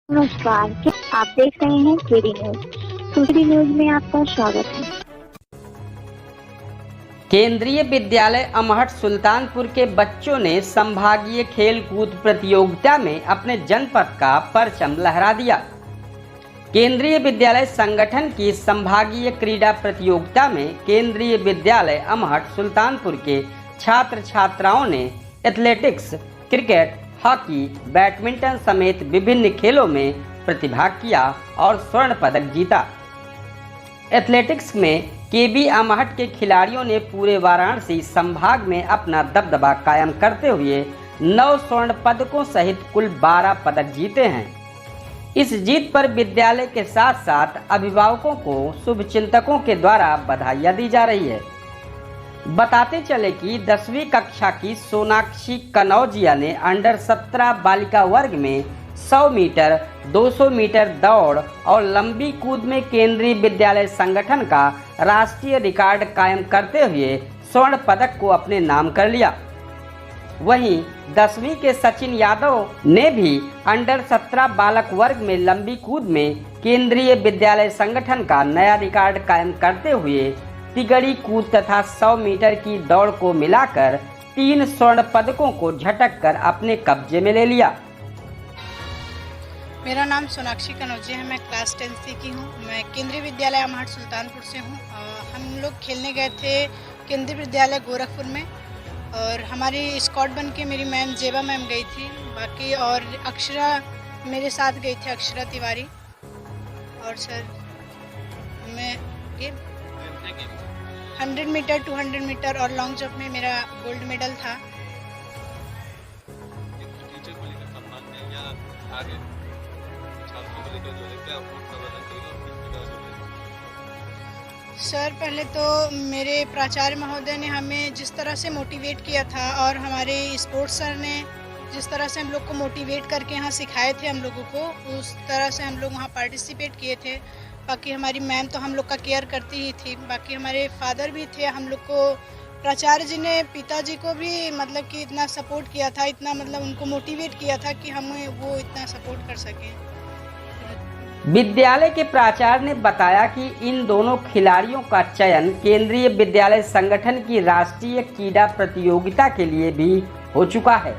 नमस्कार, क्या आप देख रहे हैं केडी न्यूज। केडी न्यूज में आपका स्वागत है। केंद्रीय विद्यालय अमहट सुल्तानपुर के बच्चों ने संभागीय खेल कूद प्रतियोगिता में अपने जनपद का परचम लहरा दिया। केंद्रीय विद्यालय संगठन की संभागीय क्रीड़ा प्रतियोगिता में केंद्रीय विद्यालय अमहट सुल्तानपुर के छात्र छात्राओं ने एथलेटिक्स, क्रिकेट, हॉकी, बैडमिंटन समेत विभिन्न खेलों में प्रतिभाग किया और स्वर्ण पदक जीता। एथलेटिक्स में केबी अमहट के खिलाड़ियों ने पूरे वाराणसी संभाग में अपना दबदबा कायम करते हुए 9 स्वर्ण पदकों सहित कुल 12 पदक जीते हैं। इस जीत पर विद्यालय के साथ साथ अभिभावकों को शुभचिंतकों के द्वारा बधाइयां दी जा रही है। बताते चले कि 10वीं कक्षा की सोनाक्षी कनौजिया ने अंडर 17 बालिका वर्ग में 100 मीटर, 200 मीटर दौड़ और लंबी कूद में केंद्रीय विद्यालय संगठन का राष्ट्रीय रिकॉर्ड कायम करते हुए स्वर्ण पदक को अपने नाम कर लिया। वहीं 10वीं के सचिन यादव ने भी अंडर 17 बालक वर्ग में लंबी कूद में केंद्रीय विद्यालय संगठन का नया रिकॉर्ड कायम करते हुए तिगड़ी कूद तथा 100 मीटर की दौड़ को मिलाकर 3 स्वर्ण पदकों को झटक कर अपने कब्जे में ले लिया। मेरा नाम सोनाक्षी कनौजिया है। मैं क्लास 10th की हूँ। मैं केंद्रीय विद्यालय अमहट सुल्तानपुर से हूँ। हम लोग खेलने गए थे केंद्रीय विद्यालय गोरखपुर में और हमारी स्क्वाड बन के मेरी मैम जेबा मैम गई थी, बाकी और अक्षरा मेरे साथ गई थी, अक्षरा तिवारी। और सर मैं ये 100 मीटर, 200 मीटर और लॉन्ग जंप में मेरा गोल्ड मेडल था। सर पहले तो मेरे प्राचार्य महोदय ने हमें जिस तरह से मोटिवेट किया था और हमारे स्पोर्ट्स सर ने जिस तरह से हम लोग को मोटिवेट करके यहाँ सिखाए थे हम लोगों को, उस तरह से हम लोग वहाँ पार्टिसिपेट किए थे। बाकी हमारी मैम तो हम लोग का केयर करती ही थी। बाकी हमारे फादर भी थे, हम लोग को प्राचार्य जी ने पिताजी को भी मतलब कि इतना सपोर्ट किया था, इतना मतलब उनको मोटिवेट किया था कि हमें वो इतना सपोर्ट कर सकें। विद्यालय के प्राचार्य ने बताया कि इन दोनों खिलाड़ियों का चयन केंद्रीय विद्यालय संगठन की राष्ट्रीय क्रीड़ा प्रतियोगिता के लिए भी हो चुका है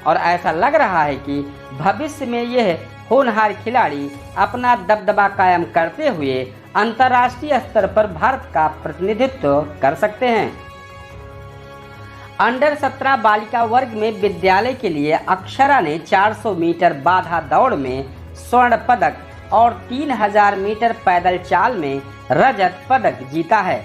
और ऐसा लग रहा है कि भविष्य में यह होनहार खिलाड़ी अपना दबदबा कायम करते हुए अंतर्राष्ट्रीय स्तर पर भारत का प्रतिनिधित्व कर सकते हैं। अंडर 17 बालिका वर्ग में विद्यालय के लिए अक्षरा ने 400 मीटर बाधा दौड़ में स्वर्ण पदक और 3000 मीटर पैदल चाल में रजत पदक जीता है।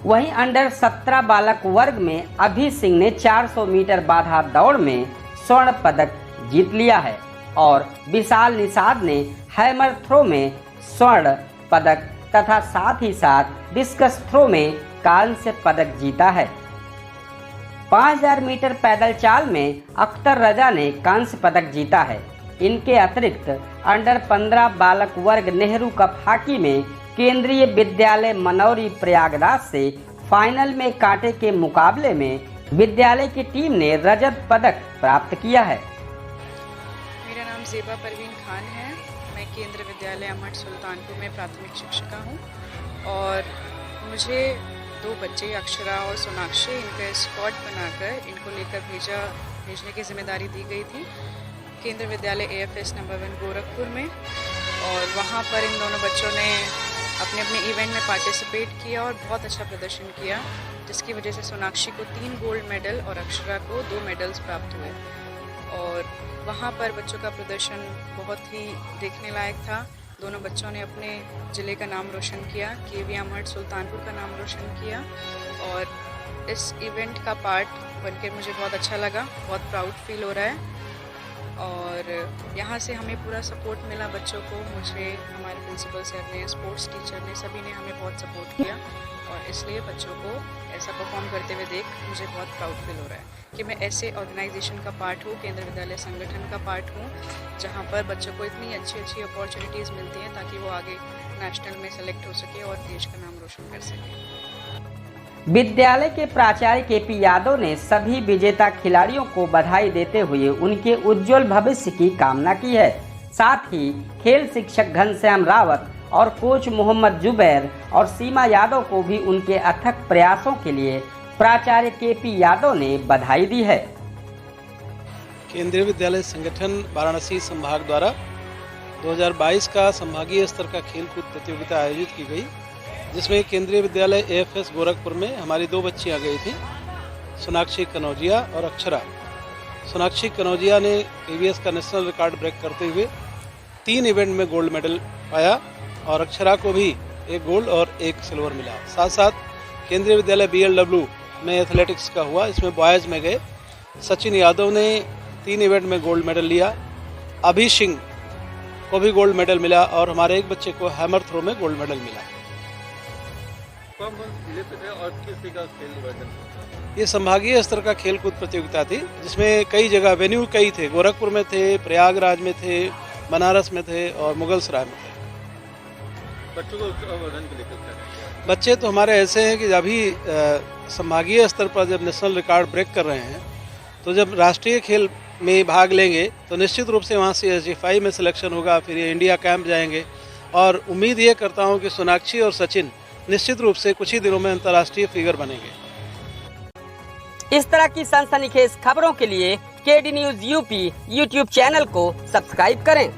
वहीं अंडर 17 बालक वर्ग में अभी सिंह ने 400 मीटर बाधा दौड़ में स्वर्ण पदक जीत लिया है और विशाल निषाद ने हैमर थ्रो में स्वर्ण पदक तथा साथ ही साथ डिस्कस थ्रो में कांस्य पदक जीता है। 5000 मीटर पैदल चाल में अख्तर रजा ने कांस्य पदक जीता है। इनके अतिरिक्त अंडर 15 बालक वर्ग नेहरू कप हॉकी में केंद्रीय विद्यालय मनौरी प्रयागराज से फाइनल में कांटे के मुकाबले में विद्यालय की टीम ने रजत पदक प्राप्त किया है। मेरा नाम जेबा परवीन खान है। मैं केंद्रीय विद्यालय अमहट सुल्तानपुर में प्राथमिक शिक्षिका हूँ और मुझे 2 बच्चे अक्षरा और सोनाक्षी, इनका स्क्वाड बनाकर इनको लेकर भेजने की जिम्मेदारी दी गई थी केंद्रीय विद्यालय AFS नंबर 1 गोरखपुर में। और वहाँ पर इन दोनों बच्चों ने अपने अपने इवेंट में पार्टिसिपेट किया और बहुत अच्छा प्रदर्शन किया, जिसकी वजह से सोनाक्षी को 3 गोल्ड मेडल और अक्षरा को 2 मेडल्स प्राप्त हुए। और वहाँ पर बच्चों का प्रदर्शन बहुत ही देखने लायक था। दोनों बच्चों ने अपने ज़िले का नाम रोशन किया, केवी अमहट सुल्तानपुर का नाम रोशन किया और इस इवेंट का पार्ट बनकर मुझे बहुत अच्छा लगा, बहुत प्राउड फील हो रहा है। और यहाँ से हमें पूरा सपोर्ट मिला बच्चों को। मुझे हमारे प्रिंसिपल सर ने, स्पोर्ट्स टीचर ने, सभी ने हमें बहुत सपोर्ट किया और इसलिए बच्चों को ऐसा परफॉर्म करते हुए देख मुझे बहुत प्राउड फील हो रहा है कि मैं ऐसे ऑर्गेनाइजेशन का पार्ट हूँ, केंद्रीय विद्यालय संगठन का पार्ट हूँ, जहाँ पर बच्चों को इतनी अच्छी अच्छी अपॉर्चुनिटीज़ मिलती हैं ताकि वो आगे नेशनल में सेलेक्ट हो सके और देश का नाम रोशन कर सके। विद्यालय के प्राचार्य केपी यादव ने सभी विजेता खिलाड़ियों को बधाई देते हुए उनके उज्जवल भविष्य की कामना की है। साथ ही खेल शिक्षक घनश्याम रावत और कोच मोहम्मद जुबैर और सीमा यादव को भी उनके अथक प्रयासों के लिए प्राचार्य केपी यादव ने बधाई दी है। केंद्रीय विद्यालय संगठन वाराणसी संभाग द्वारा 2022 का संभागीय स्तर का खेलकूद प्रतियोगिता आयोजित की गई, जिसमें केंद्रीय विद्यालय AFS गोरखपुर में हमारी 2 बच्चियां गई थीं, सोनाक्षी कनौजिया और अक्षरा। सोनाक्षी कनौजिया ने KVS का नेशनल रिकॉर्ड ब्रेक करते हुए 3 इवेंट में गोल्ड मेडल पाया और अक्षरा को भी 1 गोल्ड और 1 सिल्वर मिला। साथ साथ केंद्रीय विद्यालय BLW में एथलेटिक्स का हुआ, इसमें बॉयज़ में गए सचिन यादव ने 3 इवेंट में गोल्ड मेडल लिया, अभी सिंह को भी गोल्ड मेडल मिला और हमारे एक बच्चे को हैमर थ्रो में गोल्ड मेडल मिला। ये संभागीय स्तर का खेलकूद प्रतियोगिता थी, जिसमें कई जगह वेन्यू कई थे, गोरखपुर में थे, प्रयागराज में थे, बनारस में थे और मुगलसराय में थे। बच्चों को बच्चे तो हमारे ऐसे हैं कि अभी संभागीय स्तर पर जब नेशनल रिकॉर्ड ब्रेक कर रहे हैं, तो जब राष्ट्रीय खेल में भाग लेंगे तो निश्चित रूप से वहाँ से SG5 में सिलेक्शन होगा, फिर ये इंडिया कैंप जाएंगे और उम्मीद ये करता हूँ कि सोनाक्षी और सचिन निश्चित रूप से कुछ ही दिनों में अंतर्राष्ट्रीय फिगर बनेंगे। इस तरह की सनसनीखेज खबरों के लिए KD News UP YouTube channel को सब्सक्राइब करें।